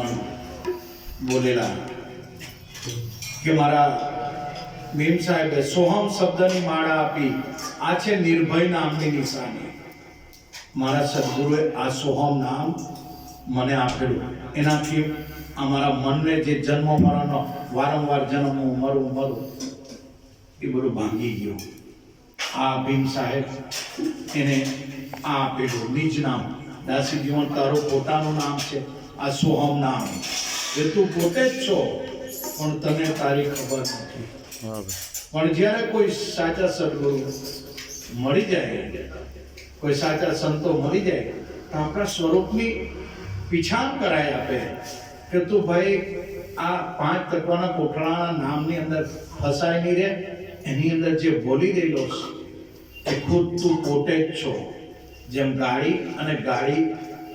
શિખામણ બોલેલા કે મારા ભીમ સાહેબે સોહમ શબ્દની માળા આપી. આ છે નિર્ભય નામની નિશાની. મારા સદગુરુએ આ સોહમ નામ મને આપેલું. એનાથી અમારા મનને જે જન્મ મરણનો વારંવાર જન્મવું મરું એ બધું ભાંગી ગયું. આ ભીમ સાહેબ એને આ આપેલું નિજ નામ. દાસી જીવન તારું પોતાનું નામ છે આ સોહમ નામ. એ તું પોતે જ છો પણ તને તારી ખબર નથી. પણ જ્યારે કોઈ સાચા સદગુરુ મળી જાય, કોઈ સાચા સંતો મળી જાય તો આપણા સ્વરૂપની પીછાણ કરાય આપે કે તું ભાઈ આ 5 તત્વના કોઠડાના નામની અંદર ફસાય નહીં રે. એની અંદર જે બોલી રહેલો છે એ ખુદ તું પોતે જ છો. જેમ ગાડી અને ગાડી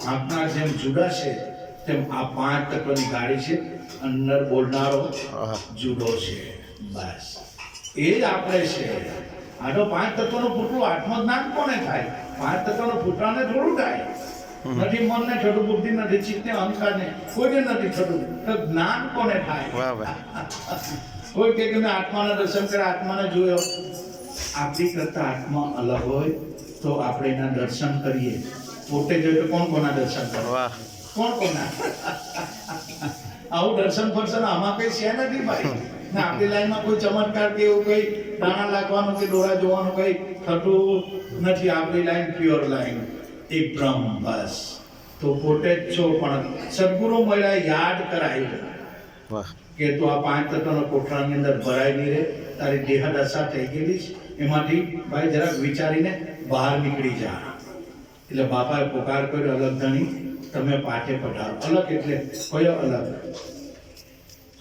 હાંકનાર જેમ જુદા છે તેમ આ 5 તત્વની ગાડી છે, અંદર બોલનારો જુદો છે. બસ એ જ આપણે છે. આ તો 5 તત્વનું પૂટલું આત્મજ્ઞાન કોને થાય? 5 તત્વનું પૂટલાને થોડું થાય. નથી મનને થતું, બુદ્ધિ નથી, ચિત્તને અહંકારને કોઈને નથી થતું. તો જ્ઞાન કોને થાય? કોઈ કે મેં આત્માના દર્શન કર્યા, આત્માને જોયો. આપણી કરતા આત્મા અલગ હોય તો આપણે એના દર્શન કરીએ. પોતે જોઈએ તો કોણ કોના દર્શન કરવા? કોણ કોના? આવું દર્શન ફરશન આમાં કઈ છે નથી ભાઈ. ને આપણી લાઈનમાં કોઈ ચમત્કાર કે એવું કઈ દાણા લાગવાનું કે દોરા જોવાનું કઈ થતું નથી. આપણી લાઈન પ્યોર લાઈન, એક બ્રહ્મ. બસ તો પોતે જ છો. પણ સદગુરુ મળ્યા યાદ કરાયું કે તું આ 5 તત્વના કોઠડાની અંદર ભરાઈ નહીં રહે. તારી દેહ દશા થઈ ગયેલી છે, એમાંથી ભાઈ જરાક વિચારીને બહાર નીકળી જા. એટલે બાપાએ પોકાર કર્યો, અલગ ધણી તમે પાઠે પધારો. અલગ એટલે કયો અલગ?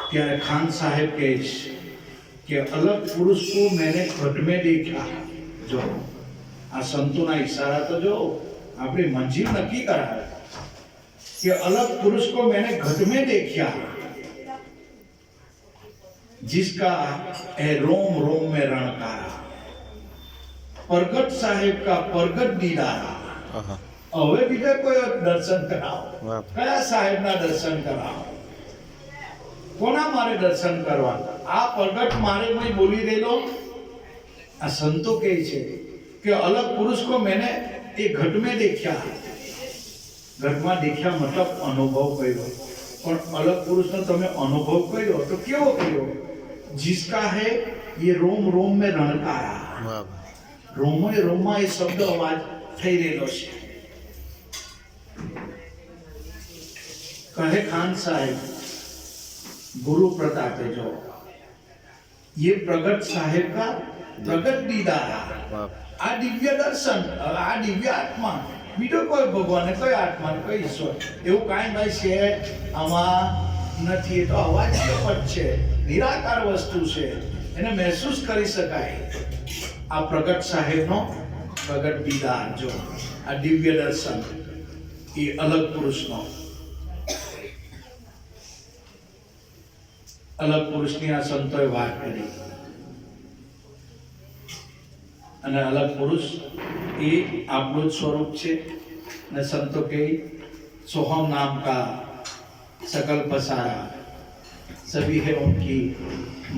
ત્યારે ખાન સાહેબ કહે છે કે અલગ પુરુષ કો મેને ઘટ में देखा. જો આ સંતોના ઈશારા તો જો આપણી મંજિલ નક્કી કરાવે કે અલગ પુરુષ को मैंने घट में देखा जिसका है रोम रोम में रणकारा. प्रगट साहेब का प्रगट दीदारा. હવે બીજા કોઈ દર્શન કરાવો. કયા સાહેબના દર્શન કરાવો? કોના મારે દર્શન કરવા? આ પ્રગટ મારે મેં બોલી રહેલો આ સંતો કહે છે કે અલગ પુરુષ કો મેને એ ઘટ में देखा. ઘટમાં દેખ્યા મતલબ અનુભવ કર્યો. પણ અલગ પુરુષનો તમે અનુભવ કર્યો તો કેવો કર્યો? जिसका है ये रोम रोम में रणकारा. રોમો રોમમાં એ શબ્દ અવાજ થઈ રહેલો છે. कहे खान साहेब गुरु प्रताप जो ये प्रगट साहेब का प्रगट दीदारा. आ दिव्य दर्शन, आ दिव्य आत्मा. બીજો કોઈ ભગવાન, કોઈ આત્મા, કોઈ ઈશ્વર એવું કાંઈ ભાઈ છે આમાં નથી. એ તો અવાજ જ છે, નિરાકાર વસ્તુ છે, એને મહેસૂસ કરી શકાય. આ પ્રગટ સાહેબનો પ્રગટ દીદાર જો આ દિવ્ય દર્શન એ અલગ પુરુષનો. અલગ પુરુષની આ સંતોએ વાત કરી. અને અલગ પુરુષ એ આપણું જ સ્વરૂપ છે. અને સંતો કે સોહમ નામ કા सकल पसारा सभी है उनकी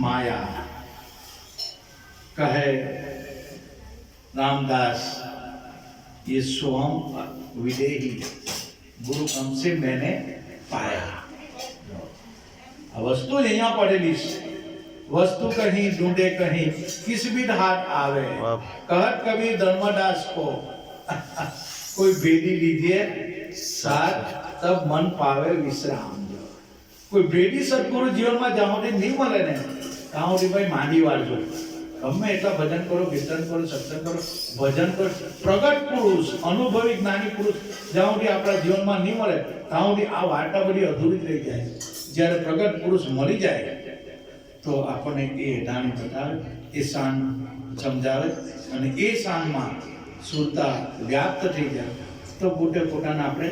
माया. कहे रामदास ये सोहम विदेही गुरु हमसे मैंने पाया. આ વસ્તુ અહીંયા પડેલી છે. વસ્તુ કहीं ढूंढे कहीं किस भी हाथ आवे. कहत कभी धर्मदास को कोई भेदी लीजिए साथ तब मन पावे विश्राम. કોઈ ભેદી સદગુરુ જીવનમાં જ્યાં નહીં મળે ને ત્યાં સુધી ભાઈ માંડી વાળજો. ગમે એટલા ભજન કરો, કીર્તન કરો, સત્સંગ કરો, ભજન કરો. પ્રગટ પુરુષ, અનુભવી જ્ઞાની પુરુષ જ્યાં સુધી આપણા જીવનમાં નહીં મળે ત્યાં સુધી આ વાર્તા બધી અધૂરી રહી જાય. જ્યારે પ્રગટ પુરુષ મળી જાય તો આપણને એ હેઠાણી બતાવે, એ શાન સમજાવે અને એ શાનમાં સુરતા વ્યાપ્ત થઈ જાય તો પોતે પોતાના આપણે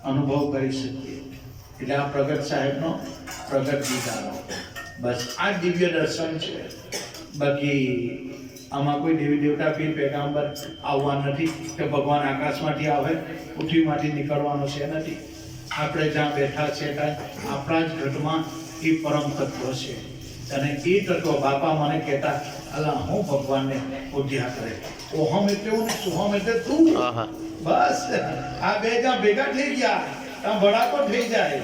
અનુભવ કરી શકીએ. એટલે આ પ્રગટ સાહેબનો પ્રગટ દીદારો. બસ આ દિવ્ય દર્શન છે. બાકી આમાં કોઈ દેવી દેવતા પીર પેગામ્બર આવવા નથી કે ભગવાન આકાશમાંથી આવે પૃથ્વીમાંથી નીકળવાનો છે નથી. આપણે જ્યાં બેઠા છે ત્યાં આપણા જ ઘટમાં એ પરમ તત્વ છે અને એ તત્વ બાપા મને કહેતા અલા હું ભગવાનને પૂજ્યા કરે ઓહમ એટલે હું ને સોહમ એટલે તું બસ આ બે જ્યાં ભેગા થઈ ગયા ત્યાં ભડાકો થઈ જાય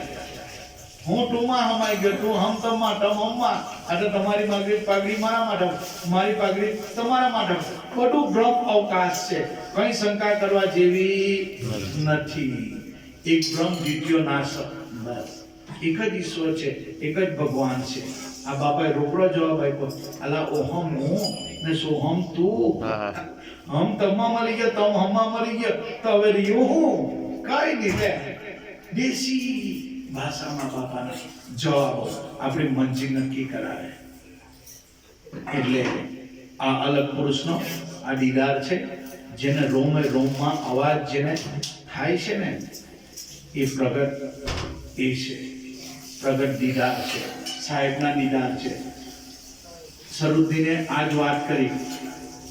હું ટુમાં હમાઈ ગયો તું હમ તમમાં તમ હમમાં એટલે તમારી પાઘડી મારા માટે મારી પાઘડી તમારા માટે બધું બ્રહ્મ અવકાશ છે કઈ શંકા કરવા જેવી નથી એક બ્રહ્મ દ્વિતીય નાશક બસ એક જ ઈશ્વર છે એક જ ભગવાન છે આ બાપાએ રોકડો જવાબ આપ્યો અલા ઓહમ હું ને સોહમ તું હમ તમમાં મળી ગયો તમ હમમાં મળી ગયો તો હવે રહ્યું હું કઈ નહીં લે દેશી ભાષામાં બાપાના જવાબો આપણી મંજિલ નક્કી કરાવે એટલે આ અલગ પુરુષનો આ દીદાર છે જેને રોમે રોમમાં અવાજ જેને થાય છે ને એ પ્રગટ એ છે પ્રગટ દીદાર છે સાહેબના દીદાર છે સરુદ્દીને આજ વાત કરી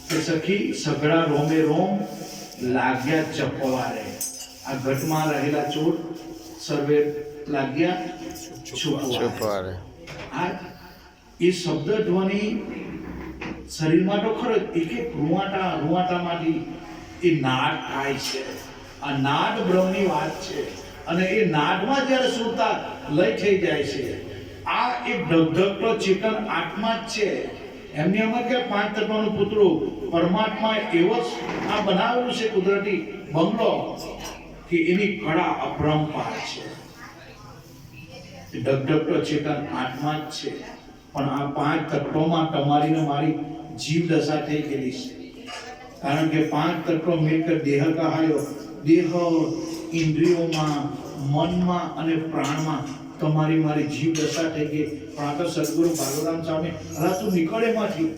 કે સખી સઘળા રોમે રોમ લાગ્યા ચપવારે આ ઘટમાં રહેલા ચોર સર્વે લાગ્યા છુપવારે આ એ શબ્દ ધ્વનિ શરીરમાં તો ખરો એક એક રૂવાટામાંથી એ નાદ થાય છે આ નાદ બ્રહ્મની વાત છે અને એ નાદમાં જ્યારે સુરતા લય થઈ જાય છે આ એક ધગધગતો ચેતન આત્મા જ છે એમની અમે કે પાંચ તત્વનું પુતળું પરમાત્મા એવો આ બનાવેલું છે કુદરતી બંગલો કે એની કળા અપરંપાર છે ધગધગતો ચેતન આત્મા જ છે પણ આ પાંચ તત્વોમાં તમારી ને મારી જીવ દશા થઈ ગયેલી છે કારણ કે પાંચ તત્વો મિલકર દેહ કહાયો દેહ ઇન્દ્રિયોમાં મનમાં અને પ્રાણમાં તમારી મારી જીવ દશા થઈ ગઈ પણ આ તો સદગુરુ ભાગવરામ સ્વામી અલા તું નીકળે માંથી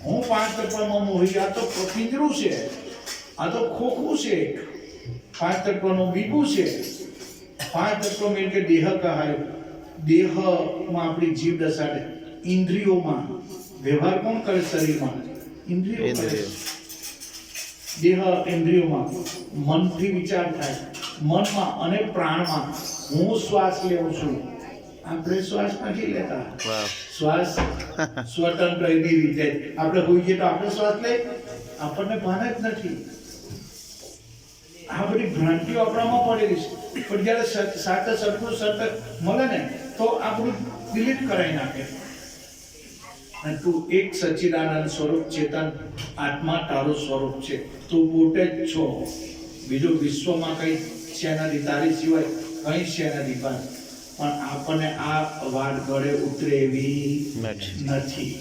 હું પાંચ તત્વમાં મોહી આ તો પિંજરું છે આ તો ખોખું છે પાંચ તત્વનું બીબું છે પાંચ તત્વો મિલ કે દેહ કહાય દેહમાં આપણી જીવ દશા ઇન્દ્રિયોમાં વ્યવહાર કોણ કરે શરીરમાં ઇન્દ્રિયો કરે દેહ ઇન્દ્રિયોમાં મનથી વિચાર થાય મનમાં અને પ્રાણમાં હું શ્વાસ લેઉં છું આપણે શ્વાસ નથી લેતા શ્વાસ સ્વતંત્ર એની રીતે આપણે હોઈએ તો આપણે શ્વાસ લે આપણને ભાન જ નથી આ બધી ભ્રાંતિઓ આપણામાં પડેલી છે પણ જ્યારે સાથે સરખું સતત મળે ને તો આપણું ડિલીટ કરાવી નાખે અને તું એક સચ્ચિદાનંદ સ્વરૂપ ચેતન આત્મા તારું સ્વરૂપ છે તું પોતે જ છો બીજું વિશ્વમાં કઈ છે નથી તારી સિવાય કઈ છે નથી પણ આપણને આ વાત ગળે ઉતરે એવી નથી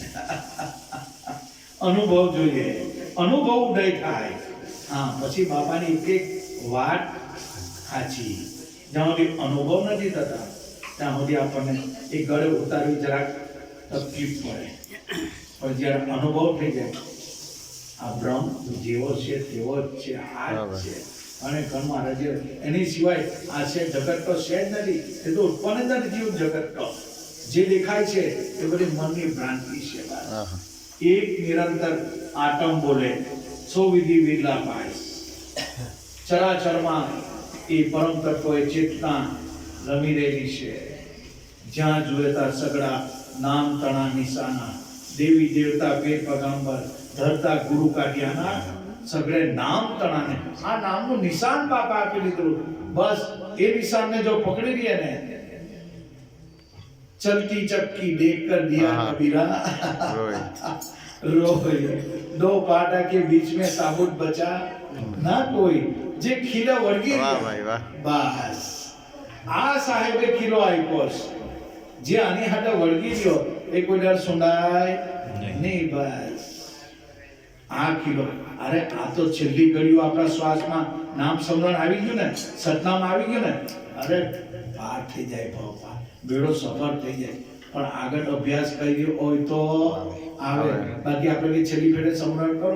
અનુભવ જોઈએ અનુભવ ઉદય થાય હા પછી બાપાની એક વાત સાચી જ્યાં સુધી અનુભવ નથી થતા ત્યાં સુધી આપણને એ ગળે ઉતારવી જરાક તકલીફ પડે પણ જ્યારે અનુભવ થઈ જાય આ બ્રહ્મ જેવો છે તેવો જ છે આ જ છે અને ઘરમાં રજે એની સિવાય આ છે જગત તો છે જ નથી એ તો ઉત્પન્ન જ નથી જીવ જગત તો જે દેખાય છે એ બધી મનની ભ્રાંતિ છે એક નિરંતર આટમ બોલે સો વિધિ વિરલા પાય ચરાચરમાં એ પરમ તત્વ એ ચેતના રમી રહેલી છે જ્યાં જોઈએ ત્યાં સગડા નામ તણા નિશાના દેવી દેવતા પેટ પગાંબર ધરતા ગુરુ કાઢ્યાના સગળે નામ તણાને આ નામનું નિશાન બાપા આપી લીધું બસ એ નિશાનને જો પકડી લઈએ ને ચલતી ચક્કી देखकर दिया कबीरा रोई दो पाटा के बीच में साबुत बचा ना कोई જે ખીલો વળગી બસ આ સાહેબે ખીલો આપ્યો જે આની હાથે વળગી ગયો એ કોઈ દર સુંડાય નહીં બસ આ ખીલો અરે આ તો છેલ્લી ઘડીઓ આપણા શ્વાસમાં નામ સ્મરણ આવી ગયું ને સતનામ આવી ગયું ને અરે પાર થઈ જાય બાપા બેડો સફર થઈ જાય પણ આગળ અભ્યાસ કરી હોય તો આવે બાકી આપણે છેલ્લી ફેરે સ્મરણ કરો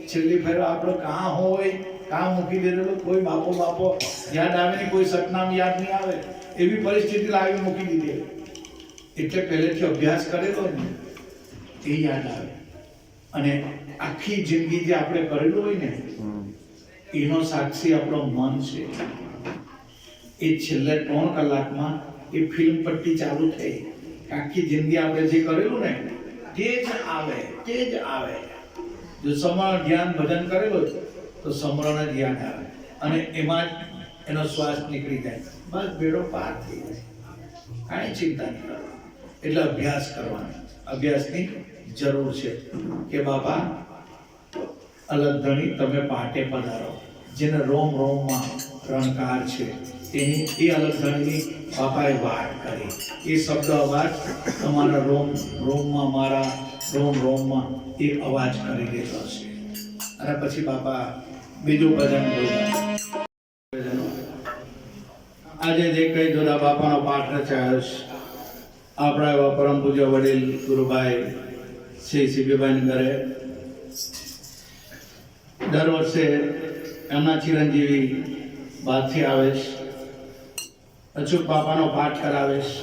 છેલ્લી ફેરે આપણે કાં હોય કામ મૂકી દેલો કોઈ બાપો યાદ આવે ને કોઈ સતનામ યાદ નહીં આવે એવી પરિસ્થિતિ લાવી મૂકી દીધી એટલે પહેલેથી અભ્યાસ કરેલો ને એ યાદ આવે અને આખી જિંદગી જે આપણે કરેલું હોય ને એનો સાક્ષી આપણો મન છે એ છેલ્લે 3 કલાકમાં એ ફિલ્મ પટ્ટી ચાલુ થઈ. આખી જિંદગી આપણે જે કરેલું ને તે જ આવે. જો સમરણ ધ્યાન ભજન કરેલું તો સમરણ જ યાદ આવે અને એમાં જ એનો શ્વાસ નીકળી જાય. બસ બેડો પાર થઈ જાય. કાંઈ ચિંતા નહીં કરવાની. એટલે અભ્યાસ કરવાનો. અભ્યાસની જરૂર છે કે બાપા અલગધણી તમે પાટે પધારો. જેને રોમ રોમમાં રણકાર છે એની એ અલગધણીની બાપાએ વાત કરી. એ શબ્દ અવાજ તમારા રોમ રોમમાં, મારા રોમ રોમમાં એ અવાજ કરી દેતો છે. અને પછી બાપા બીજું ભજન બોલ્યા. આજે જે કઈ જોડા બાપાનો પાઠ રચાયો છે, આપણા એવા પરમ પૂજ્ય વડીલ ગુરુભાઈ શ્રી સીબીભાઈ ઘરે દર વર્ષે એમના ચિરંજીવી બાદથી આવે છે. અચૂક બાપાનો પાઠ કરાવે છે.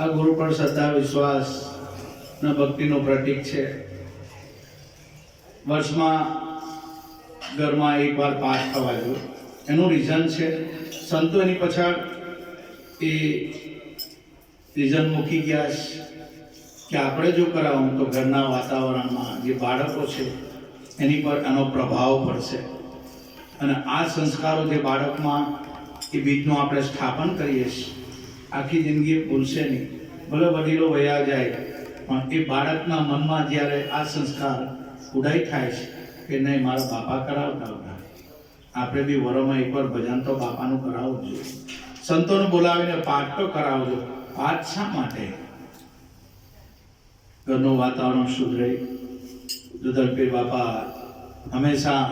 આ ગુરુ પર શ્રદ્ધા, વિશ્વાસ અને ભક્તિનું પ્રતીક છે. વર્ષમાં ઘરમાં એકવાર પાઠ થવા જોઈએ. એનું રીઝન છે સંતો એની પછાડ એ રીઝન મૂકી ગયા છે કે આપણે જો કરાવું તો ઘરના વાતાવરણમાં જે બાળકો છે એની પર એનો પ્રભાવ પડશે અને આ સંસ્કારો જે બાળકમાં એ બીજનું આપણે સ્થાપન કરીએ છીએ, આખી જિંદગી ભૂલશે નહીં. ભલે વડીલો વયા જાય પણ એ બાળકના મનમાં જ્યારે આ સંસ્કાર ઉડાઈ થાય છે કે નહીં મારા બાપા કરાવતા હતા, આપણે બી વરોમાં એકવાર ભજન તો બાપાનું કરાવવું જોઈએ. સંતોને બોલાવીને પાઠ તો કરાવજો. પાઠ શા માટે? ઘરનું વાતાવરણ સુધરે. દુધલપીર બાપા હંમેશા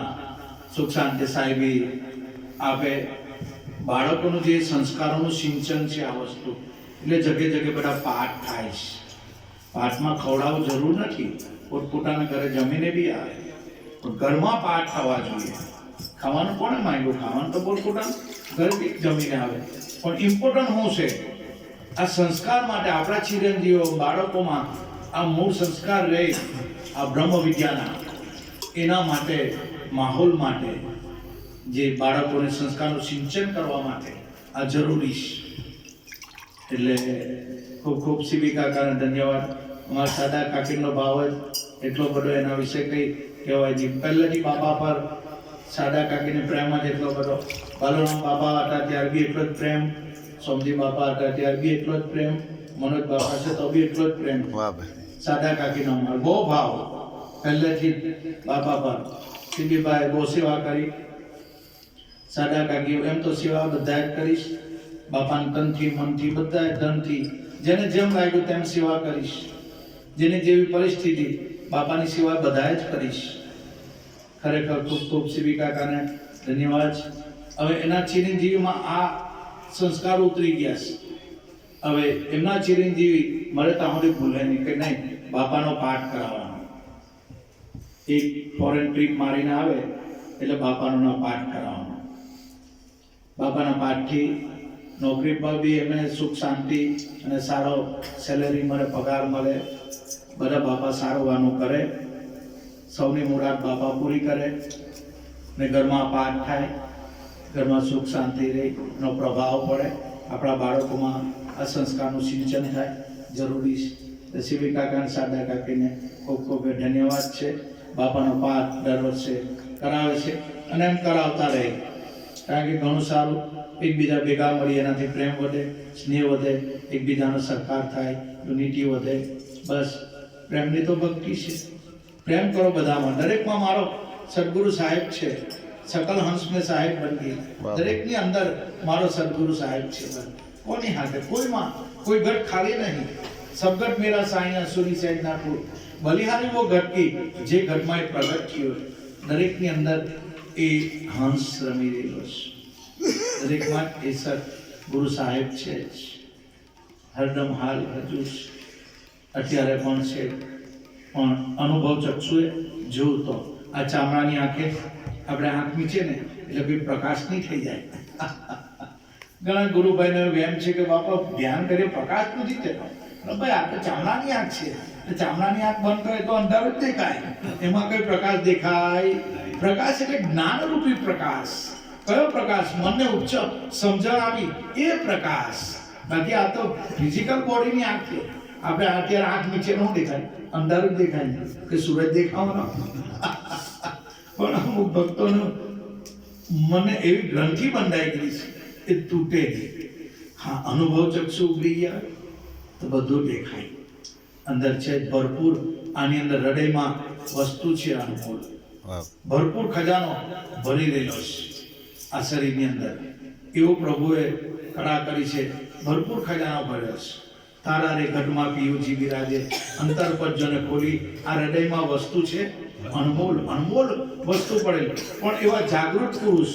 સુખ શાંતિ સાહેબી આપે. બાળકોનું જે સંસ્કારોનું સિંચન છે આ વસ્તુ, એટલે જગે જગે બધા પાઠ થાય છે. પાઠમાં ખવડાવવું જરૂર નથી, પોતપોતાના ઘરે જમીને બી આવે, પણ ઘરમાં પાઠ થવા જોઈએ. ખાવાનું કોને માંગ્યું? ખાવાનું તો પોતપોતાના ઘરે બી જમીને આવે. પણ ઇમ્પોર્ટન્ટ શું છે? આ સંસ્કાર માટે આપણા ચિરંજીવો બાળકોમાં આ મૂળ સંસ્કાર રહે, આ બ્રહ્મ વિદ્યાના એના માટે, માહોલ માટે, જે બાળકોને સંસ્કારનું સિંચન કરવા માટે આ જરૂરી છે. એટલે ખૂબ ખૂબ સીબી કાકાને ધન્યવાદ. અમારા સાદા કાકીનો ભાવ જ એટલો બધો, એના વિશે કંઈ કહેવાય નહીં. પહેલેથી બાપા પર સાદા કાકીને પ્રેમ જ એટલો બધો. બાલુરામ બાપા હતા ત્યાર બી એટલો જ પ્રેમ, સોમજી બાપા હતા ત્યાર બી એટલો જ પ્રેમ, મનોજ બાપા છે તો બી એટલો જ પ્રેમ. સાદા કાકીનો અમારો બહુ ભાવ પહેલેથી બાપા પર. સીબીભાઈ બહુ સેવા કરી. સાદા કાકીઓ એમ તો સેવા બધા જ કરીશ, બાપાના તનથી, મનથી, બધા ધનથી, જેને જેમ લાગ્યું તેમ સેવા કરીશ. જેની જેવી પરિસ્થિતિ, બાપાની સેવા બધા જ કરીશ. ખરેખર ખૂબ ખૂબ સીબી કાકાને ધન્યવાદ. હવે એના ચિરંજીવીમાં આ સંસ્કાર ઉતરી ગયા છે. હવે એમના ચિરંજીવી મળે તો હું ભૂલે નહીં કે નહીં બાપાનો પાઠ કરાવવાનો. એક ફોરેન ટ્રીપ મારીને આવે એટલે બાપાનો પાઠ કરાવવાનો. બાપાના પાઠથી નોકરી પર બી એમને સુખ શાંતિ અને સારો સેલેરી મળે, પગાર મળે. બધા બાપા સારું કરે, સૌની મુરાદ બાપા પૂરી કરે ને ઘરમાં પાઠ થાય, ઘરમાં સુખ શાંતિ રહે, એનો પ્રભાવ પડે, આપણા બાળકોમાં આ સંસ્કારનું સિંચન થાય, જરૂરી છે. સીબી કાકાને, સાદા કાકીને ખૂબ ખૂબ ધન્યવાદ છે. બાપાનો પાઠ દર વર્ષે કરાવે છે અને એમ કરાવતા રહે, કારણ કે ઘણું સારું. એકબીજા ભેગા મળી, એનાથી પ્રેમ વધે, સ્નેહ વધે, એકબીજાનો સહકાર થાય, યુનિટી વધે. બસ પ્રેમની તો ભક્તિ છે. પ્રેમ કરો બધામાં. દરેકમાં મારો સદગુરુ સાહેબ છે. સકલ હંસ મેં સાહેબ બની. દરેકની અંદર મારો સદગુરુ સાહેબ છે. કોની હાથે? કોઈમાં કોઈ ઘટ ખાલી નહીં. સબ ઘટ મેરા સાઈયા સુરી સહેજ નાખું. બલિહારી वो घट की જે ઘટમાં એ પ્રગટ થયો, દરેકની અંદર એ હંસ રમી રહેલો છે. દરેકમાં એ સદગુરુ સાહેબ છે. હરદમ હાલ હજુ અત્યારે પણ છે, પણ અનુભવ ચક્ષુએ જોયું તો આ ચામડાની આંખે આપણે આંખ મીચે ને એટલે કોઈ પ્રકાશ નહીં થઈ જાય. ઘણા ગુરુભાઈને એમ છે કે બાપા ધ્યાન કરીએ પ્રકાશ નથી થતો. ભાઈ આપણે ચામડાની આંખ છે, ચામડાની આંખ બંધ કરે તો અંધારું જ દેખાય, એમાં કોઈ પ્રકાશ દેખાય. પ્રકાશ એટલે જ્ઞાનરૂપી પ્રકાશ. કયો પ્રકાશ? મનને ઉચ્ચ સમજણ આવી એ પ્રકાશ. બાકી આ તો ફિઝિકલ બોડીની આંખ છે. આપણે અત્યારે આંખ નીચે ન દેખાય, અંધારું જ દેખાય કે સૂરજ દેખાવાનો. પણ અમુક ભક્તોનું મને એવી ગ્રંથિ બંધાઈ ગઈ છે એ તૂટે નહીં. હા, અનુભવ ચક્ષુ ઉગડી ગયા તો બધું દેખાય. અંદર છે ભરપૂર. આની અંદર હૃદયમાં વસ્તુ છે અનુકૂળ, ભરપૂર ખજાનો ભરી રહેલો છે આ શરીરની અંદર. એવો પ્રભુએ કળા કરી છે, ભરપૂર ખજાનો ભર્યો છે. તારા રે ઘટમાં પિયુજી બિરાજે, અંતર પર જને ખોલી. આ હૃદયમાં વસ્તુ છે અનમોલ, અનમોલ વસ્તુ પડેલી. પણ એવા જાગૃત પુરુષ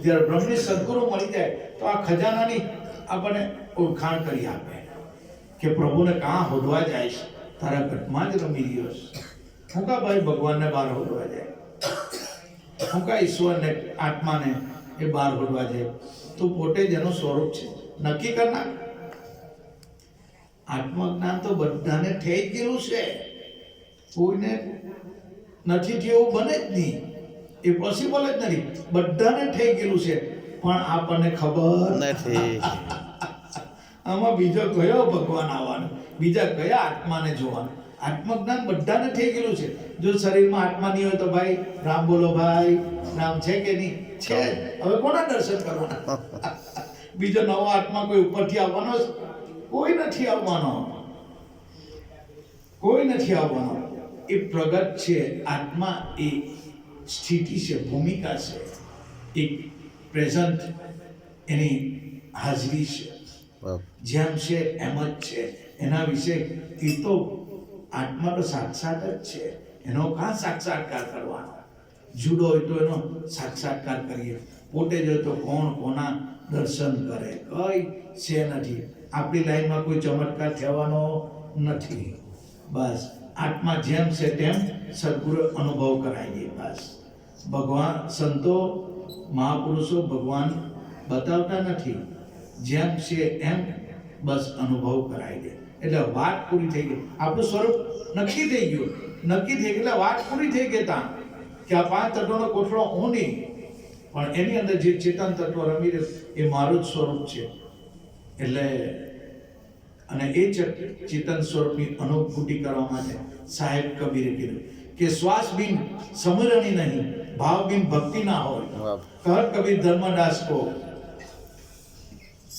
જ્યારે બ્રહ્મની સદગુરુ મળી જાય તો આ ખજાનાની આપણને ઓળખાણ કરી આપે કે પ્રભુને કાં હોદવા જાય છે? તારા ઘટમાં જ રમી રહ્યો છે. હું કા ભાઈ ભગવાનને બહાર હોદવા જાય? હું કા ઈશ્વરને, આત્માને એ બહાર હોદવા જાય? તું પોતે જ એનું સ્વરૂપ છે, નક્કી કરનાર. આત્મજ્ઞાન તો બધાને થઈ જ ગયેલું છે, કોઈને નથી થયું બને જ નહીં, એ પોસિબલ જ નથી. બધાને થઈ ગયેલું છે પણ આપણને ખબર નથી. આમાં બીજો કયો ભગવાન આવવાનો, બીજા કયા આત્માને જોવાનો? આત્મજ્ઞાન બધાને થઈ ગયેલું છે. જો શરીરમાં આત્મા નહીં હોય તો ભાઈ રામ બોલો, ભાઈ રામ છે કે નહીં? છે. હવે કોના દર્શન કરવાના? બીજો નવો આત્મા કોઈ ઉપરથી આવવાનો? કોઈ નથી આવવાનો, કોઈ નથી આવવાનો. એ પ્રગટ છે આત્મા, એ સ્થિતિ છે, ભૂમિકા છે, એક પ્રેઝન્ટ એની હાજરી છે. જેમ છે એમ જ છે. એના વિશે એ તો આત્મા તો સાક્ષાત જ છે. એનો કાં સાક્ષાત્કાર કરવાનો? જુદો હોય તો એનો સાક્ષાત્કાર કરીએ. પોતે જ હોય તો કોણ કોના દર્શન કરે? કઈ છે નથી. આપણી લાઈનમાં કોઈ ચમત્કાર થવાનો નથી. બસ આત્મા જેમ છે તેમ સદગુરુ અનુભવ કરાવીએ. બસ ભગવાન, સંતો, મહાપુરુષો ભગવાન બતાવતા નથી, જેમ છે એમ બસ અનુભવ કરાવી દે એટલે વાત પૂરી થઈ ગઈ. આપણું સ્વરૂપ નક્કી થઈ ગયું, નક્કી થઈ ગયું એટલે વાત પૂરી થઈ ગઈ. ત્યાં કે આ પાંચ તત્વનો કોઠડો હું નહીં, પણ એની અંદર જે ચેતન તત્વ રમી રહ્યું એ મારું જ સ્વરૂપ છે. એટલે અને એ ચેતન સ્વરૂપની અનુભૂતિ કરવા માટે સાહેબ કબીરે કીધું કે શ્વાસ બિન સમરણી નહીં, ભાવ બિન ભક્તિ ના હોય. કહર કબીર ધર્મદાસ કો,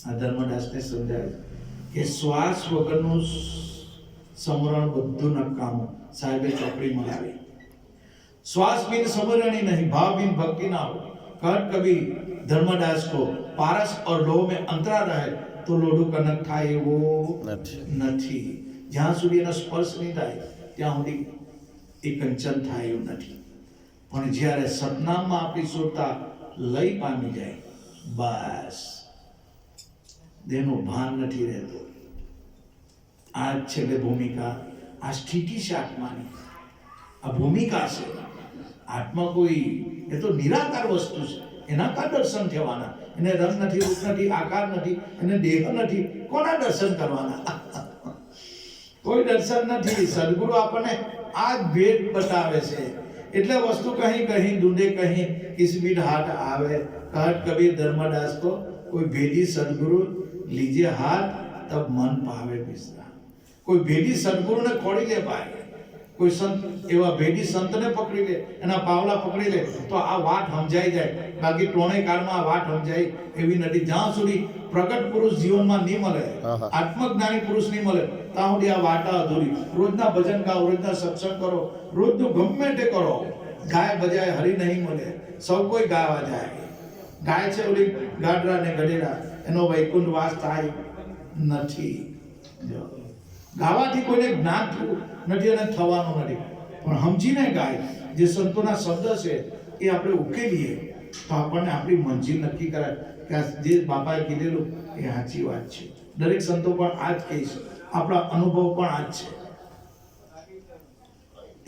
આ ધર્મદાસને સમજાય કે શ્વાસ વગરનું સમરણ બધું નકામું. સાહેબે ચોપડીમાં આવી, શ્વાસ બિન સમરણી નહીં, ભાવ બિન ભક્તિ ના હોય. કહર કબીર ધર્મદાસ કો, પારસ और लोह में अंतरा रहे તો લોઢું કનક થાય એવો નથી. જ્યાં સુધી એનો સ્પર્શ નહીં થાય ત્યાં સુધી એ કંચન થાય એવું નથી. પણ જ્યારે સતનામમાં આપણી સુરતા લઈ પામી જાય, બસ દેહનું ભાન નથી રહેતું. આ છેલ્લે ભૂમિકા, આ સ્થિતિ છે આત્માની, આ ભૂમિકા છે. આત્મા કોઈ એ તો નિરાકાર વસ્તુ છે. એના કા દર્શન થવાના? એને રંગ નથી, રૂપ નથી, આકાર નથી, એને દેહ નથી. કોના દર્શન કરવાના? કોઈ દર્શન નથી. સદગુરુ આપણને આ જ ભેદ બતાવે છે. એટલે વસ્તુ કहीं કहीं ઢૂંઢે કहीं किस बीट हाथ आवे. कहत कबीर धर्मदास को, कोई भेदी सदगुरु लीजिए हाथ तब मन पावे विश्राम. કોઈ ભેદી સદગુરુને ખોડી લે ભાઈ, કોઈ સંત એવા ભેદી સંતને પકડી લે, એના પાવલા પકડી લે તો આ વાત સમજાઈ જાય. બાકી ત્રણેય કાળમાં આ વાત સમજાય એવી નથી. જ્યાં સુધી પ્રગટ પુરુષ જીવનમાં નહીં મળે, આત્મજ્ઞાની પુરુષ નહીં મળે, ત્યાં સુધી આ વાર્તા અધૂરી. રોજના ભજન ગાઓ, રોજના સત્સંગ કરો, રોજનું ગમે તે કરો, ગાય બજાય હરી નહીં મળે. સૌ કોઈ ગાવા જાય. ગાય છે ઓલી ગાડરા ને ગઢેરા, એનો વૈકુંઠ વાસ થાય નથી. ગાવાથી કોઈને જ્ઞાન થયું નથી અને થવાનું નથી. પણ સમજીને ગાય, જે સંતોના શબ્દ છે એ આપણે ઉકેલીએ તો આપણને આપણી મંજિલ નક્કી કરાય કે આ જે બાપાએ કીધેલું એ સાચી વાત છે. દરેક સંતો પણ આ જ કહે છે, આપણા અનુભવ પણ આ જ છે.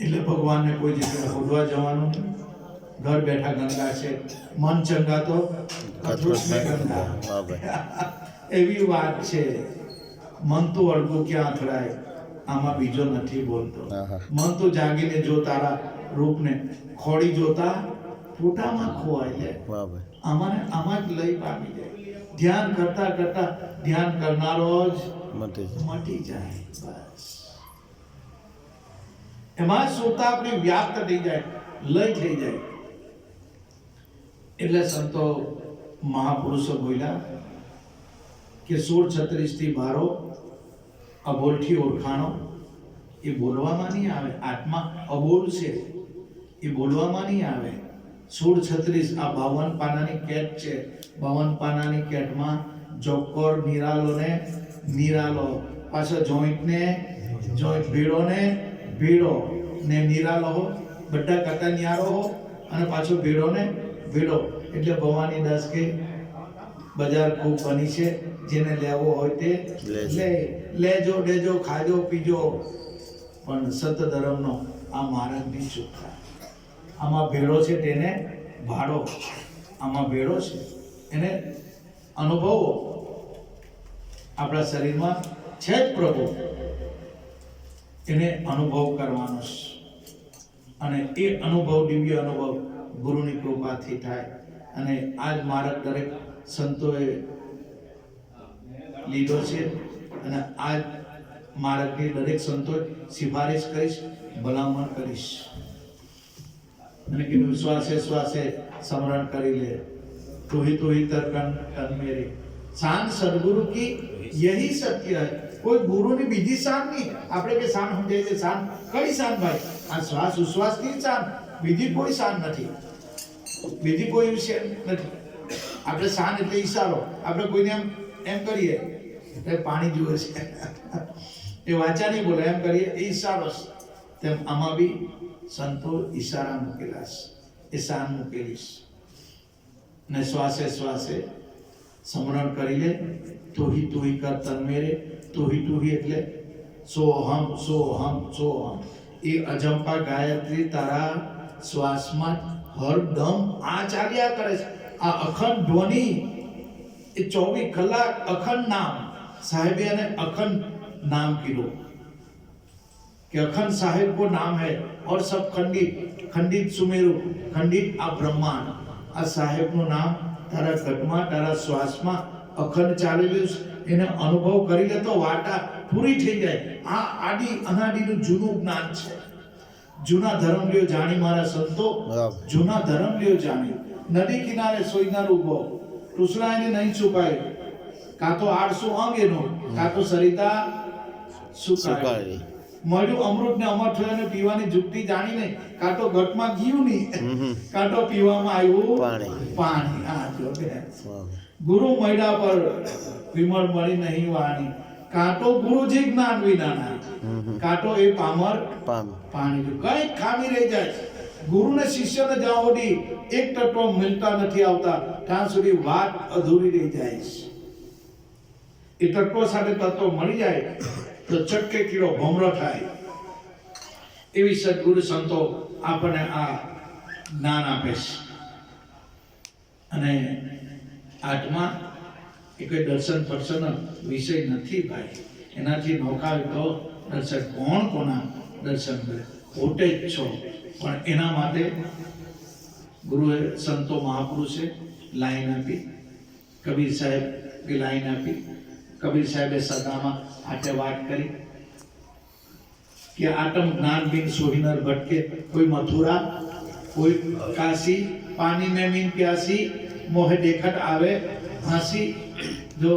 એટલે ભગવાનને કોઈ જગ્યાએ શોધવા જવાનું નહીં. ઘર બેઠા ગંગા છે, મન ચંગા તો ગંગા. એવી વાત છે. મન તો અડગું ક્યાં અથડાય, આમાં બીજો નથી બોલતો. મન તો જાગીને જો તારા રૂપને, ખોડી જોતા ફોટામાં ખોવાઈ જાય. વાહ ભાઈ. આમાં જ લઈ પામી જાય. ધ્યાન કરતા કરતા ધ્યાન કરનારો જ મટી જાય. બસ એમાં સુરતા આપણી વ્યાપ્ત થઈ જાય, લય થઈ જાય. એટલે સંતો મહાપુરુષો બોલ્યા કે 1636 થી ભારો અબોલથી ઓળખાણો. એ બોલવામાં નહીં આવે. આત્મા અબોલ છે, એ બોલવામાં નહીં આવે. 1636 આ 52 પાનાની કેટ છે. 52 પાનાની કેટમાં જોકોર નિરાલો ને નિરાલો, પાછો જોઈન્ટ ને જોઈન્ટ, ભેડો ને ભેડો ને નિરાલો બધા કરતા ન્યારો અને પાછો ભેડો ને ભેડો. એટલે ભવાની દાસ કે બજાર ખૂબ બની છે, જેને લેવો હોય તે લેજો, દેજો, ખાજો, પીજો. પણ સત ધર્મનો આ મહારાજની ચૂકતા. આમાં ભેડો છે તેને ભાડો, આમાં ભેડો છે એને અનુભવો. આપણા શરીરમાં છે જ પ્રભુ, એને અનુભવ કરવાનો છે. અને એ અનુભવ, દિવ્ય અનુભવ ગુરુની કૃપાથી થાય. અને આ જ માર્ગ દરેક સંતોએ લીધો છે. અને આ જ માર્ગની દરેક સંતોએ સિફારિશ કરીશ, ભલામણ કરીશ. અને કીધું શ્વાસે શ્વાસે સ્મરણ કરી લે. તું ही તર્કન તન મેરે. શાન સદગુરુ કી યહી સત્ય है. કોઈ ગુરુની બીજી શાન નહીં. આપણે કે શાન સમજાય છે, શાન કઈ શાન ભાઈ? આ શ્વાસ ઉશ્વાસની શાન, બીજી કોઈ શાન નથી. બીજી કોઈ વિષય નથી. આપણે શાન એટલે ઈશારો. આપણે કોઈને એમ કરીએ એટલે પાણી જુએ છે, એ વાચા નહીં બોલે, એમ કરીએ એ ઈશારો. તેમ આમાં બી સંતો ઈશારા મૂકેલા છે, એ શાન મૂકેલી છે. ને શ્વાસે શ્વાસે સ્મરણ કરી લે. તું ही કર તન મેરે. તું ही એટલે સોહમ સોહમ સોહમ. એ અજંપા ગાયત્રી તારા શ્વાસમાં હરદમ આ ચાલ્યા કરે છે. આ અખંડ ધ્વનિ, એ 24 કલાક અખંડ નામ. साहेब ने अखंड नाम किलो कि अखंड साहेब को नाम है और सब खंडित खंडित सुमेरु खंडित आ ब्रह्मांड. आ साहेब નું નામ તારા ઘટમાં, તારા શ્વાસમાં અખંડ ચાલેલું છે. એને અનુભવ કરી લે તો વાટા પૂરી થઈ જાય. આ આદિ અનાદિનું જૂનું જ્ઞાન છે. જૂના ધર્મ લ્યો જાણી મારા સંતો, જૂના ધર્મ લ્યો જાણી. નદી કિનારે સોઈનાર ઉભો, ટુસડા એને નહીં છુપાય. કાં તો 800 અંગ એનો, કાં તો સરિતા સુકાળી. મળ્યું અમૃત ને અમર થયો ને પીવાની જુગતી જાણી નહીં. કાં તો ઘટમાં ગયું નહીં, કાં તો પીવામાં આવ્યું પાણી. આ જો ગુરુ મળ્યા પર વિમળ મળી નહીં વાણી. કાં તો ગુરુજી જ્ઞાન વિનાના, કાં તો એ પામર પાણી. જો કઈ ખામી રહી જાય. ગુરુ ને શિષ્ય ને જ્યાં સુધી એક તત્વ મિલતા નથી આવતા ત્યાં સુધી વાત અધૂરી રહી જાય છે. એ તત્વો સાથે તત્વો મળી જાય તો ચટકે કીડો ભમરો થાય. એવી સદગુરુ સંતો આપણને આ જ્ઞાન આપે છે. અને આત્મા એ કોઈ દર્શન પર્શન વિષય નથી ભાઈ. એનાથી નોખાવે તો દર્શન કોણ કોના દર્શન કરે? પોતે જ છો. પણ એના માટે ગુરુએ સંતો મહાપુરુષે લાઈન આપી. કબીર સાહેબ એ લાઈન આપી. કબીર સાહેબે સદામાં આટે વાત કરી કે આત્મ જ્ઞાન બિન સોહિનર ભટકે. કોઈ મથુરા, કોઈ કાશી, પાણી में मीन प्यासी, મોહે દેખત આવે હાંસી. જો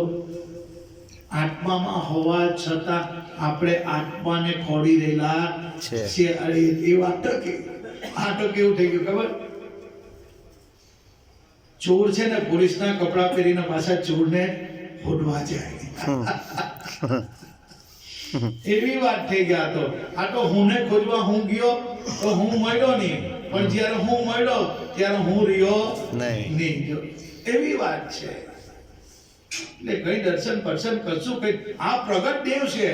આત્મામાં હોવા છતાં આપણે આત્માને ખોડી રહેલા છે. અરે એ વાત તો કે આ તો કેવું થઈ ગયું ખબર? ચોર છે ને પોલીસના કપડા પહેરીને પાછા ચોરને ફોડવા જાય. એવી વાત થઈ ગયા. તો આ તો હુંને ખોજવા હું ગયો તો હું મળ્યો નહીં, પણ જ્યારે હું મળ્યો ત્યારે હું રહ્યો નહીં. જો એવી વાત છે. એટલે કઈ દર્શન પર્શન કરશું કઈ? આ પ્રગટ દેવ છે.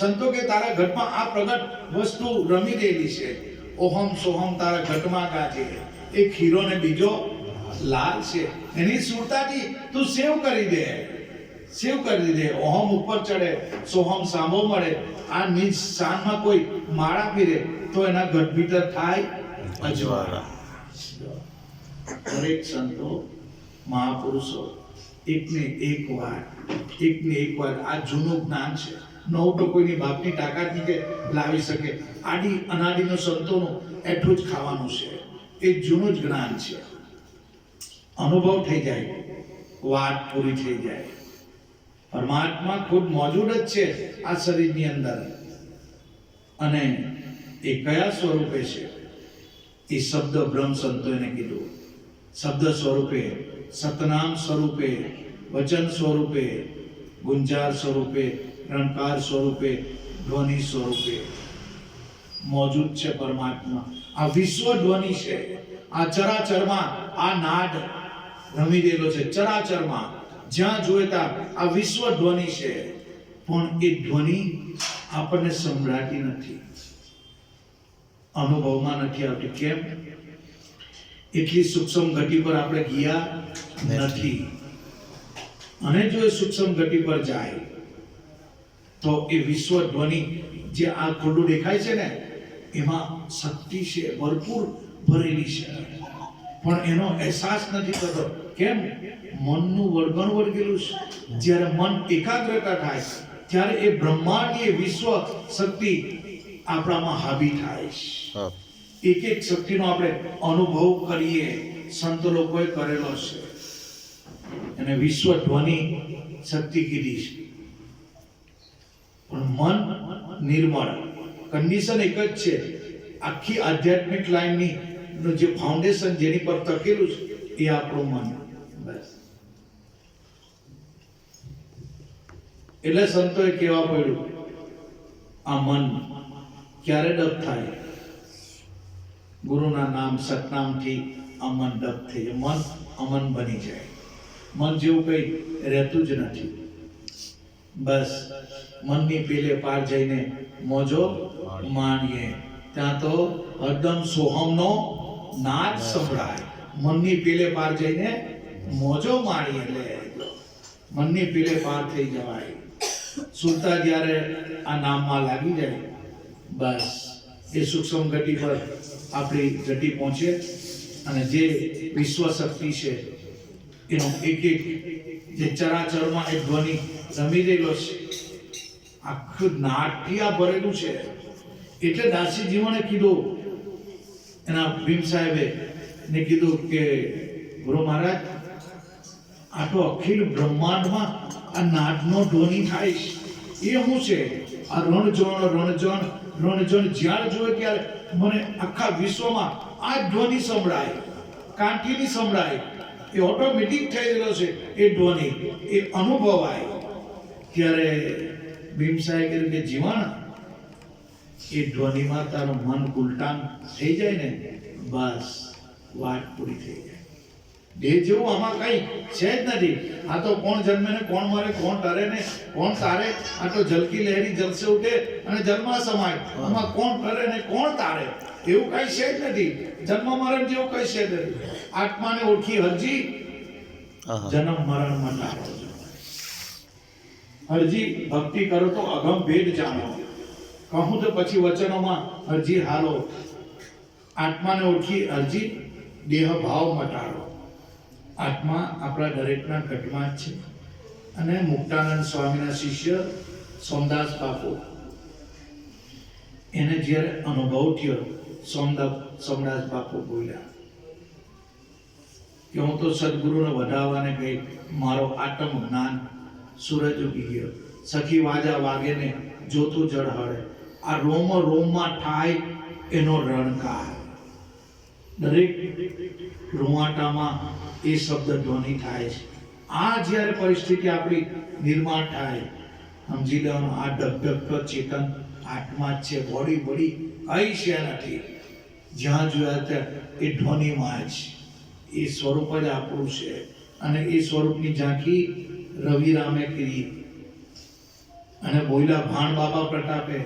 સંતો કે તારા ઘટમાં આ પ્રગટ વસ્તુ રમી રહેલી છે. ઓહમ સોહમ તારા ઘટમાં ગાજે. એક હીરો ને બીજો લાલ છે. એની સુરતાથી તું સેવ કરી દે, સેવ કરી દે. ઓહમ ઉપર ચડે, સોહમ સાંભો મળે. આ નીચ શાનમાં કોઈ માળા ફેરે તો એના ઘટ ભીતર થાય અજવાળા. દરેક સંતો મહાપુરુષો એકને એક વાર આ જૂનું જ્ઞાન છે. નવું તો કોઈની બાપની તાકાત નીચે લાવી શકે. આદિ અનાદિનો સંતોનું એટલું જ ખાવાનું છે. એ જૂનું જ જ્ઞાન છે. અનુભવ થઈ જાય, વાત પૂરી થઈ જાય. પરમાત્મા ખુદ મોજૂદ જ છે આ શરીરની અંદર. અને એ કયા સ્વરૂપે છે? એ શબ્દ બ્રહ્મ સંતોએ કીધું. શબ્દ સ્વરૂપે, સતનામ સ્વરૂપે, વચન સ્વરૂપે, ગુંજાર સ્વરૂપે, રણકાર સ્વરૂપે, ધ્વનિ સ્વરૂપે મોજૂદ છે પરમાત્મા. આ વિશ્વ ધ્વનિ છે. આ ચરાચરમાં આ નાદ રમી રહેલો છે. ચરાચરમાં જ્યાં જોઈએ ત્યાં આ વિશ્વ ધ્વનિ છે. પણ એ ધ્વનિ આપણને સંભળાતી નથી, અનુભવમાં નથી આવતી. કેમ? એટલી સૂક્ષ્મ ગતિ પર આપણે ગયા નથી. અને જો એ સૂક્ષ્મ ગતિ પર જાય તો એ વિશ્વ ધ્વનિ જે આ ખોડું દેખાય છે ને, એમાં શક્તિ છે, ભરપૂર ભરેલી છે, પણ એનો અહેસાસ નથી થતો. કેમ? મનનું વળગણ વળગેલું છે. જ્યારે મન એકાગ્રતા થાય ત્યારે એ બ્રહ્માંડીય વિશ્વ શક્તિ આપણામાં હાવી થાય છે. એક એક શક્તિનો આપણે અનુભવ કરીએ. સંત લોકોએ કરેલો છે. અને વિશ્વ ધ્વનિ શક્તિ કીધી છે. પણ મન નિર્મળ, કન્ડિશન એક જ છે. આખી આધ્યાત્મિક લાઈનની જે ફાઉન્ડેશન જેની પર ટકેલું છે એ આપણું મન. બસ. એટલે સંતોએ કહેવા પડ્યું, આ મન ક્યારે ડબ થાય? ગુરુના નામ સતનામથી આ મન ડબ થઈ જાય. મન અમન બની જાય. મન જેવું કઈ રહેતું જ નથી. બસ મનની પેલે પાર જઈને મોજો માણીએ. ત્યાં તો હરદમ સોહમનો નાદ સંભળાય. મનની પેલે પાર જઈને મોજો માણીએ. લે મનની પેલે પાર થઈ જવાય. સુરતા જ્યારે આ નામમાં લાગી જાય, બસ એ સૂક્ષ્મ ગતિ પર આપણી ગતિ પહોંચે. અને જે વિશ્વ શક્તિ છે એનો એક એક જે ચરાચરમાં એક ધ્વનિ રમી રહેલો છે, આખું નાટથી આ ભરેલું છે. એટલે દાસી જીવને કીધું, એના ભીમ સાહેબે ને કીધું કે ગુરુ મહારાજ, આ તો અખિલ બ્રહ્માંડમાં આ નાદનો ધ્વનિ થાય છે. એ શું છે? આ રણજણ રણજણ રણજણ જ્યારે જોઈએ ત્યારે મને આખા વિશ્વમાં આ ધ્વનિ સંભળાય, કાંઠીની સંભળાય. એ ઓટોમેટિક થઈ ગયેલો છે. એ ધ્વનિ એ અનુભવાય. ત્યારે ભીમ સાહેબ કીધું કે જીવન, એ ધ્વનિમાં તારું મન ગુલટાન થઈ જાય ને, બસ વાત પૂરી થઈ જાય. દેહ જેવું આમાં કઈ છે જ નથી. આ તો કોણ જન્મે ને કોણ મરે, કોણ ડરે ને કોણ તારે. આ તો જલકી લહેરી જલસે ઉઠે અને જન્મા સમાય. આમાં કોણ ડરે ને કોણ તારે, એવું કઈ છે જ નથી. જન્મ મરણ જેવું કઈ છે જ નથી. આત્માને ઓળખી હરજી, જન્મ મરણ મટાડો. હરજી ભક્તિ કરો તો અગમ ભેદ જાણો. કહું તો પછી વચનોમાં હરજી હાલો. આત્માને ઓળખી હરજી, દેહ ભાવ મટાડો. આત્મા આપણા દરેકના ઘટમાં જ છે. અને મુક્તાનંદ સ્વામીના શિષ્ય સોમદાસ બાપુ, એને જ્યારે અનુભવ થયો, સોમદાસ બાપુ બોલ્યા કે હું તો સદગુરુને વધાવવાને ગઈ, મારો આત્મ જ્ઞાન સૂરજ ઉગી ગયો. સખી વાજા વાગે ને જોતું જળ હળે. આ રોમ રોમમાં થાય એનો રણકાર. દરેક રૂવાટામાં એ શબ્દ ધ્વનિ થાય છે. આ જ્યારે પરિસ્થિતિ આપણી નિર્માણ થાય, સમજી લેવાનું આ ધબધબતો ચેતન આત્મા જ છે. બોડી બોડી કઈ છે નથી. જ્યાં જોયા ત્યાં એ ધ્વનિમાં જ એ સ્વરૂપ જ આપણું છે. અને એ સ્વરૂપની ઝાંખી રવિરામે કરી. અને બોલ્યા ભાણ બાબા પ્રતાપે,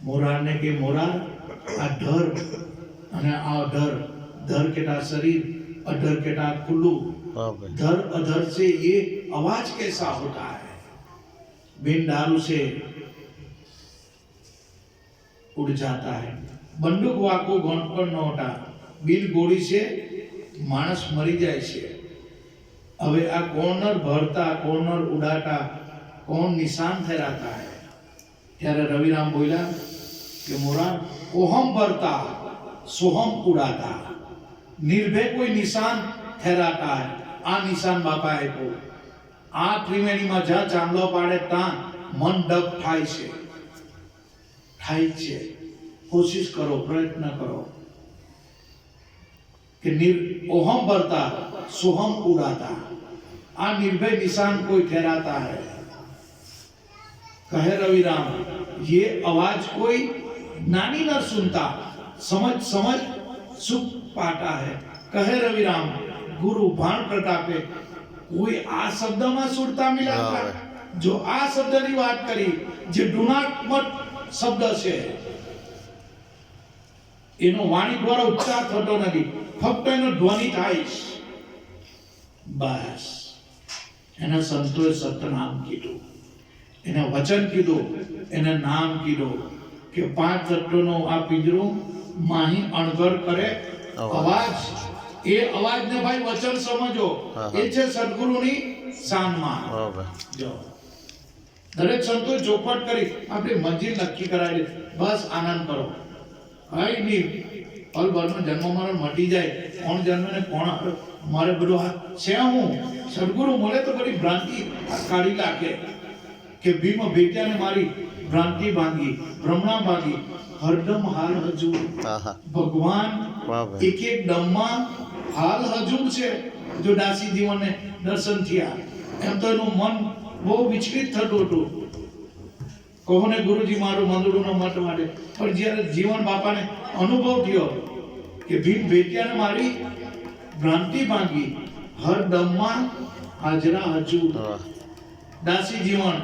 મોરારને કે મોરાર, આ ધર અને આ અધર, ધર કેટા શરીર, अधर के नाम खुल्लू, धर अधर से ये आवाज कैसा होता है? बिन दारू से उड़ जाता है. बंदूक वाको गौन पर नोटा, बिन गोली से मानस मरी जाए छे। હવે આ કોર્નર ભરતા, કોર્નર ઉડાતા, કોણ નિશાન ठहराता है? ત્યારે રવિરામ બોલ્યા કે મોરા ઓહમ ભરતા સોહમ ઉડાતા, નિર્ભય કોઈ નિશાન ठहराता है। આ નિશાન બાપા આપ્યો। આ ત્રિવેણીમાં જ્યાં ચાંદલો પાડે ત્યાં મન ડબ થાય છે। કોશિશ કરો, પ્રયત્ન કરો कि ओहम भरता सोहम उड़ाता, आ निर्भय निशान कोई ठहराता है। कहे रविराम, ये आवाज कोई ज्ञानी न सुनता, समझ समझ सुख पाता है। कहे रविराम, गुरु भान प्रतापे कोई आ शब्द में सुरता मिला था? जो आ शब्द की बात करी, जो डुनात्मक शब्द છે, એનો વાણી દ્વારા ઉચ્ચાર થતો નથી, ફક્ત એનો ધ્વનિ થાય છે। બસ એના સંતોએ સતનામ કીધું, એને વચન કીધું, એને નામ કીધું કે 5 તત્વનો આ પિંજરું માહી અણઘડ કરે અવાજ। એ અવાજને ભાઈ વચન સમજો, એ છે સદગુરુની શાનમાં। જો દરેક સંતોએ ચોખવટ કરી, આપણે મંજિલ નક્કી કરાવી, બસ આનંદ કરો, કઈ નહીં, પલભરનો જન્મ મરણ મટી જાય, કોણ જન્મે ને કોણ મારે બધું આ છે। હું સદગુરુ મળે તો બધી ભ્રાંતિ કાઢી નાખે કે ભીમ ભેટ્યાને મારી ભ્રાંતિ ભાંગી, ભ્રમણા ભાંગી, હરદમ હાલ હજુ ભગવાન એક એક દમમાં હાલ હજુ છે। જો દાસી જીવનને દર્શન થયા, એમ તો એનું મન બહુ વિચલિત થતું હતું। કહો ને ગુરુજી મારું મંદુડું મત માટે, પણ જ્યારે જીવન બાપાને અનુભવ થયો કે ભીમ ભેટ્યાને મારી ભ્રાંતિ ભાંગી, હર દમમાં હાજરા હજુ। દાસી જીવન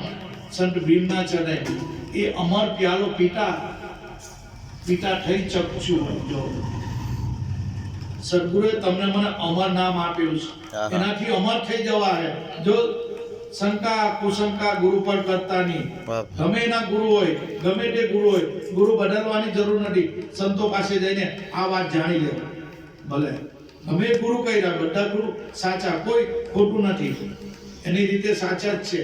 સંત ભીમના ચરણે એ અમર પ્યાલો પીતા પીતા થઈ ચકચું। જો સદગુરુએ તમને મને અમર નામ આપેલું છે, એનાથી અમર થઈ જવા હે। જો શંકા કુશંકા ગુરુ પર કરતા નહીં, ગમે એના ગુરુ હોય, ગમે તે ગુરુ હોય, ગુરુ બદલવાની જરૂર નથી। સંતો પાસે જઈને આ વાત જાણી લે, ભલે ગમે ગુરુ કહી રહ્યા, બધા ગુરુ સાચા, કોઈ ખોટું નથી, એની રીતે સાચા જ છે।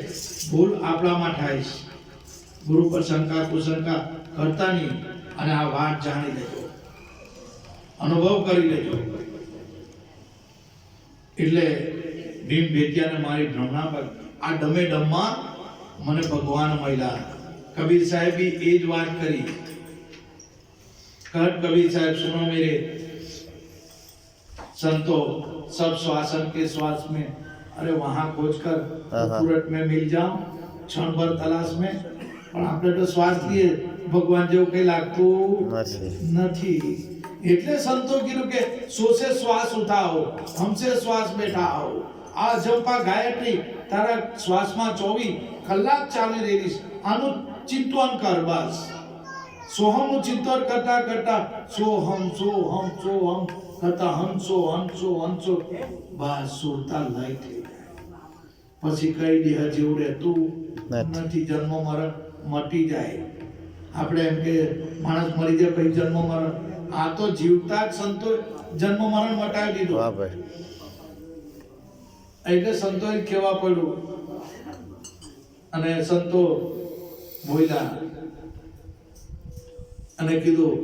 ભૂલ આપણામાં થાય છે। ગુરુ પર શંકા કુશંકા કરતા નહીં, અને આ વાત જાણી લેજો, અનુભવ કરી લેજો। એટલે ભીમ ભેટ્યાને મારી ભ્રમણા પર આ ડમે ડમમાં મને ભગવાન મળ્યા। કબીર સાહેબ એ જ વાત કરી। कहत कबीर साहब, सुनो मेरे संतो, सब श्वासन के श्वास में, अरे वहां खोज कर तुरंत में मिल जाओ, क्षण भर तलाश में, પણ આપણે તો શ્વાસ લઈએ, ભગવાન જેવું કઈ લાગતું નથી। એટલે સંતો કીધું કે સોસે શ્વાસ ઉઠાઓ, હમસે શ્વાસ બેઠાઓ। આ જપા ગાયત્રી તારા શ્વાસમાં 24 કલાક ચાલી રહી છે, આનું ચિંતન કર। બસ સોહમનું ચિંતન કરતા કરતા સોહમ સોહમ સોહમ કરતા હંસો હંસો હંસો, બસ સુરતા લઈ થઈ જાય। પછી કઈ દેહ જેવું રહેતું નથી, જન્મ મરણ મટી જાય। આપણે એમ કે માણસ મરી જાય પછી જન્મ મરણ, આ તો જીવતા જ સંતો જન્મ મરણ મટાવી દીધું। એટલે સંતોએ કહેવા પડ્યું, અને સંતો બોલ્યા અને કીધું,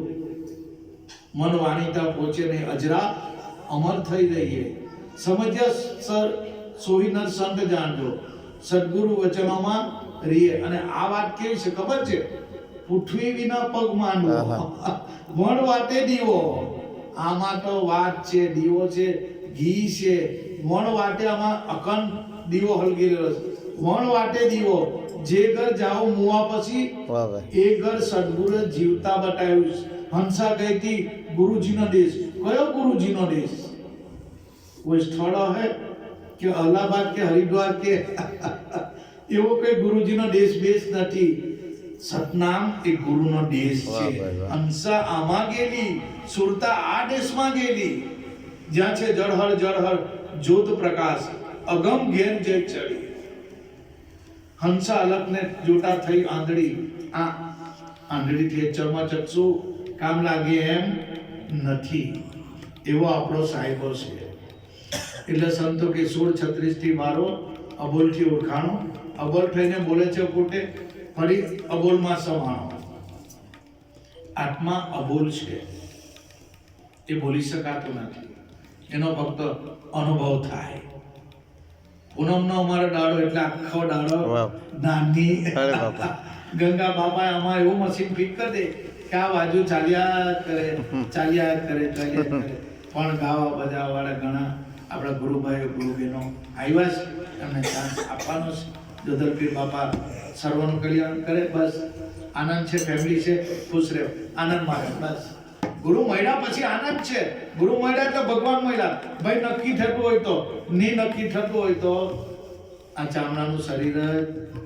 મન વાણીતા પહોંચે નહીં, અજરા અમર થઈ રહીએ। સમજ્યા સર સોહી નર સંત જાણજો, સદગુરુ વચનોમાં રહીએ। અને આ વાત કેવી છે ખબર છે? પૃથ્વી વિના પગ માંડવો, વણ વાટે દીવો। આમાં તો વાત છે, દીવો છે, ઘી છે, વણ વાટે આમાં અખંડ દીવો હલગી રહ્યો છે। વણ વાટે દીવો, જે ઘર જાઓ મુવા પછી એ ઘર સદગુરુ જીવતા બતાવ્યું છે। હંસા ગઈ થી ગુરુજીનો દેશ। કયો ગુરુજીનો દેશ? કોઈ સ્થળ હે કે અલ્હાબાદ કે હરિદ્વાર કે એવો કોઈ ગુરુજીનો દેશ બેસ નથી। સતનામ એ ગુરુનો દેશ છે। હંસા આમાં ગયેલી, સુરતા આ દેશમાં ગયેલી, જ્યાં છે જળહર જળહર જ્યોત પ્રકાશ, અગમ ઘેર જય ચડી। હંસા અલગને જોટા થઈ આંધળી, આ આંધળી થી ચર્મા ચક્ષુ કામ લાગે એમ નથી। એવો આપણો સાહેબો છે. એટલે સંતો કે 16:36 થી મારો અબોલથી ઓળખાણો. અબોલ થઈને બોલે છે પોતે, ફરી અબોલમાં સમાણો. આત્મા અબોલ છે, એ બોલી શકાતો નથી, એનો ફક્ત અનુભવ થાય. પૂનમનો અમારો દાડો એટલે આખો દાડો નાની ગંગા બાપા આમાં એવું મશીન ફિટ કરી દે કે આ બાજુ ચાલ્યા કરે. પણ ગાવા બજાવવા વાળા ઘણા આપણા ગુરુભાઈઓ ગુરુબહેનો આવ્યા છે, એમને ચાન્સ આપવાનો છે. જોધરપીર બાપા સર્વનું કલ્યાણ કરે. બસ આનંદ છે, ફેમિલી છે, ખુશ રહો, આનંદમાં રહો. બસ ગુરુ મળ્યા પછી આનંદ છે. ગુરુ મળ્યા એટલે ભગવાન મળ્યા. ભાઈ નક્કી થતું હોય તો, નહીં નક્કી થતું હોય તો આ ચામડાનું શરીર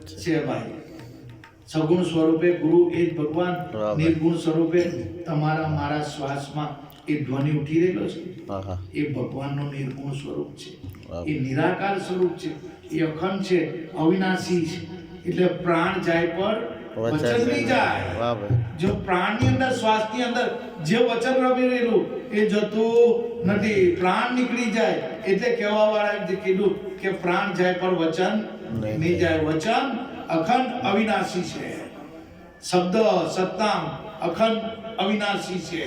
જ છે ભાઈ. સગુણ સ્વરૂપે ગુરુ એ જ ભગવાન, નિર્ગુણ સ્વરૂપે તમારા મારા શ્વાસમાં એ ધ્વનિ ઉઠી રહેલો છે, એ ભગવાનનું નિર્ગુણ સ્વરૂપ છે, એ નિરાકાર સ્વરૂપ છે, એ અખંડ છે, અવિનાશી છે. એટલે પ્રાણ જાય પર વચન નહીં જાય. જો પ્રાણની અંદર, શ્વાસની અંદર જે વચન રમી રહેલું એ જતું નથી, પ્રાણ નીકળી જાય. એટલે કહેવા વાળા કીધું કે પ્રાણ જાય પર વચન નહીં જાય. વચન અખંડ અવિનાશી છે. શબ્દ સત્તામ અખંડ અવિનાશી છે.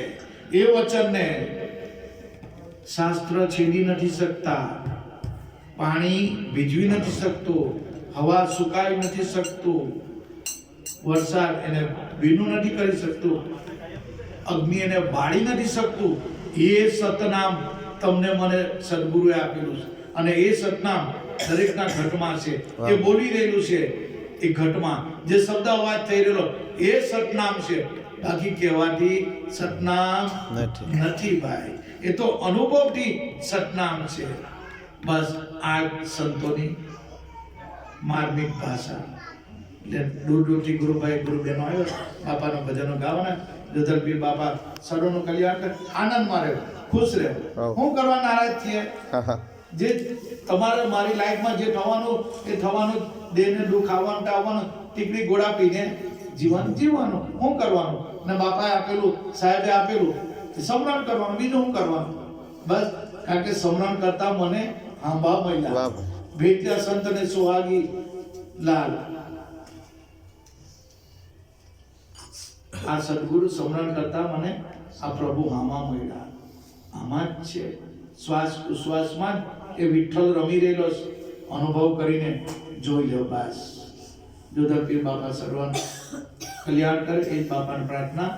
એ વચનને શાસ્ત્ર છેદી નથી શકતા, પાણી ભીજવી નથી શકતું, હવા સુકાવી નથી શકતું, વરસાદ એને ભીનું નથી કરી શકતું, અગ્નિ એને બાળી નથી શકતું. એ સતનામ તમને મને સદગુરુએ આપેલું છે, અને એ સતનામ દરેકના ઘટમાં છે. એ બોલી રહેલું છે, એ ઘટમાં જે શબ્દ અવાજ થઈ રહેલો એ સતનામ છે. બાકી કહેવાથી સતનામ નથી ભાઈ, એ તો અનુભવથી સતનામ છે. બસ આ સંતોની માર્મિક ભાષા. એટલે દૂર દૂરથી ગુરુભાઈ ગુરુબહેનો આવ્યો, બાપાના ભજનો ગાવાના. જોધરપીર બાપા સર્વનું કલ્યાણ કરે, આનંદમાં રહે, ખુશ રહે. હું કરવા નારાજ છીએ? જે તમારે મારી લાઈફમાં જે થવાનું એ થવાનું, દેહને દુઃખ આવવાનું આવવાનું, ટીકડી ગોળા પીને જીવન જીવવાનું. શું કરવાનું? ને બાપાએ આપેલું, સાહેબે આપેલું, સમરણ કરવાનું. બીજું શું કરવાનું? બસ કારણ કે સમરણ કરતા મને આંબા મળ્યા. ભેટ્યા સંતને સુહાગી લાલ. આ સદગુરુ સમરણ કરતા મને આ પ્રભુ હામા મળ્યા. આમાં જ છે, શ્વાસ ઉશ્વાસમાં જ એ વિઠ્ઠલ રમી રહેલો છે. અનુભવ કરીને જોઈ લો. બસ જોધરપીર બાપા સર્વનું કલ્યાણ કરે, એ જ બાપાની પ્રાર્થના.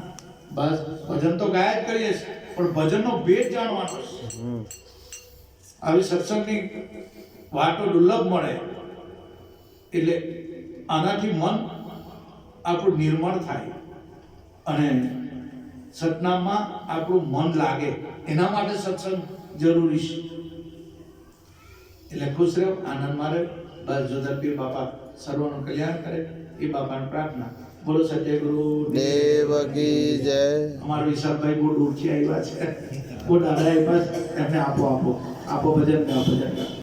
બસ ભજન તો ગાયા જ કરીએ છીએ, પણ ભજનનો ભેદ જાણવાનો છે. આવી સત્સંગની વાતો દુર્લભ મળે. એટલે આનાથી મન આપણું નિર્મળ થાય અને સતનામમાં આપણું મન લાગે. એના માટે સત્સંગ જરૂરી છે. એટલે ખુશ રહો, આનંદમાં રહો. બસ જોધરપીર બાપા સર્વનું કલ્યાણ કરે, એ બાપાની પ્રાર્થના. બોલો સત્ય ગુરુ દેવ કી જય. અમારા વિશાલભાઈ બહુ દૂરથી આવ્યા છે, બહુ દાદા આવ્યા છે, એમને આપો ભજન ગાઓ, ભજન ગાઓ.